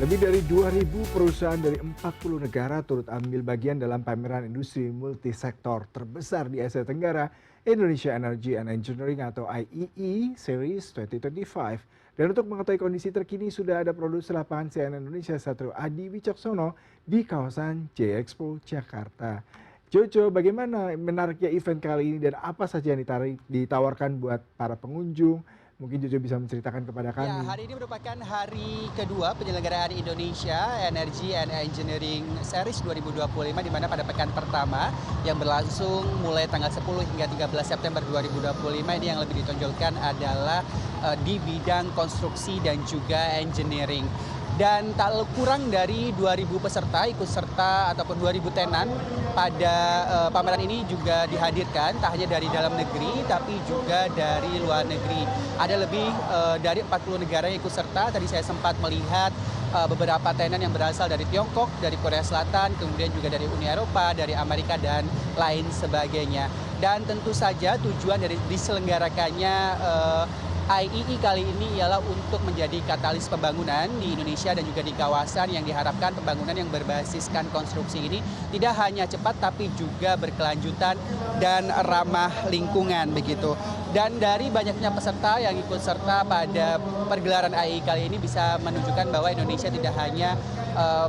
Lebih dari 2.000 perusahaan dari 40 negara turut ambil bagian dalam pameran industri multisektor terbesar di Asia Tenggara, Indonesia Energy and Engineering atau IEE Series 2025. Dan untuk mengetahui kondisi terkini sudah ada produser lapangan CNN Indonesia Satrio Adi Wicaksono di kawasan J Expo Jakarta. Jojo, bagaimana menariknya event kali ini dan apa saja yang ditawarkan buat para pengunjung? Mungkin Jojo bisa menceritakan kepada Ya, kami. hari ini merupakan hari kedua penyelenggaraan Indonesia Energy and Engineering Series 2025 di mana pada pekan pertama yang berlangsung mulai tanggal 10 hingga 13 September 2025 ini yang lebih ditonjolkan adalah di bidang konstruksi dan juga engineering. Dan tak kurang dari 2.000 peserta ikut serta ataupun 2.000 tenan pada pameran ini juga dihadirkan tak hanya dari dalam negeri tapi juga dari luar negeri. Ada lebih dari 40 negara yang ikut serta. Tadi saya sempat melihat beberapa tenan yang berasal dari Tiongkok, dari Korea Selatan, kemudian juga dari Uni Eropa, dari Amerika dan lain sebagainya. Dan tentu saja tujuan dari diselenggarakannya IEE kali ini ialah untuk menjadi katalis pembangunan di Indonesia dan juga di kawasan yang diharapkan pembangunan yang berbasiskan konstruksi ini tidak hanya cepat tapi juga berkelanjutan dan ramah lingkungan begitu. Dan dari banyaknya peserta yang ikut serta pada pergelaran IEE kali ini bisa menunjukkan bahwa Indonesia tidak hanya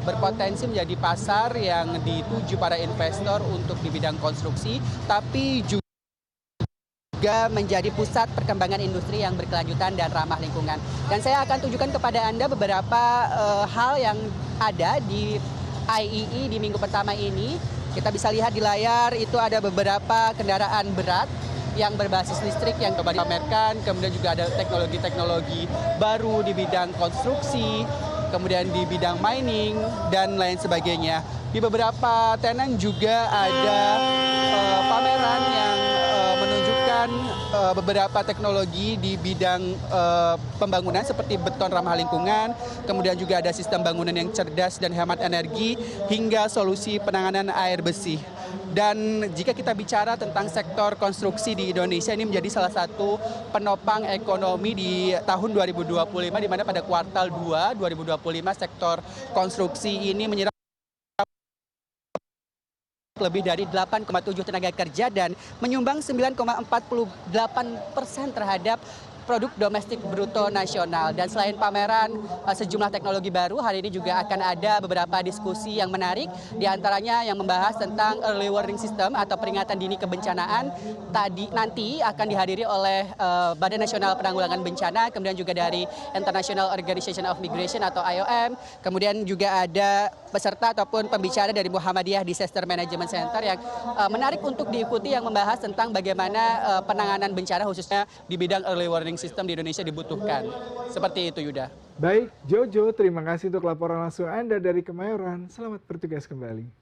berpotensi menjadi pasar yang dituju para investor untuk di bidang konstruksi tapi juga menjadi pusat perkembangan industri yang berkelanjutan dan ramah lingkungan. Dan saya akan tunjukkan kepada Anda beberapa hal yang ada di IEE di minggu pertama ini. Kita bisa lihat di layar itu ada beberapa kendaraan berat yang berbasis listrik yang coba dipamerkan, kemudian juga ada teknologi-teknologi baru di bidang konstruksi, kemudian di bidang mining, dan lain sebagainya. Di beberapa tenan juga ada pameran yang menunjukkan beberapa teknologi di bidang pembangunan seperti beton ramah lingkungan, kemudian juga ada sistem bangunan yang cerdas dan hemat energi, hingga solusi penanganan air bersih. Dan jika kita bicara tentang sektor konstruksi di Indonesia, ini menjadi salah satu penopang ekonomi di tahun 2025, di mana pada kuartal 2 2025 sektor konstruksi ini menyerap lebih dari 8,7 tenaga kerja dan menyumbang 9,48% terhadap produk domestik bruto nasional. Dan selain pameran sejumlah teknologi baru, hari ini juga akan ada beberapa diskusi yang menarik, diantaranya yang membahas tentang early warning system atau peringatan dini kebencanaan. Nanti akan dihadiri oleh Badan Nasional Penanggulangan Bencana, kemudian juga dari International Organization of Migration atau IOM, kemudian juga ada peserta ataupun pembicara dari Muhammadiyah Disaster Management Center yang menarik untuk diikuti, yang membahas tentang bagaimana penanganan bencana khususnya di bidang early warning sistem di Indonesia dibutuhkan. Seperti itu, Yuda. Baik, Jojo, terima kasih untuk laporan langsung Anda dari Kemayoran. Selamat bertugas kembali.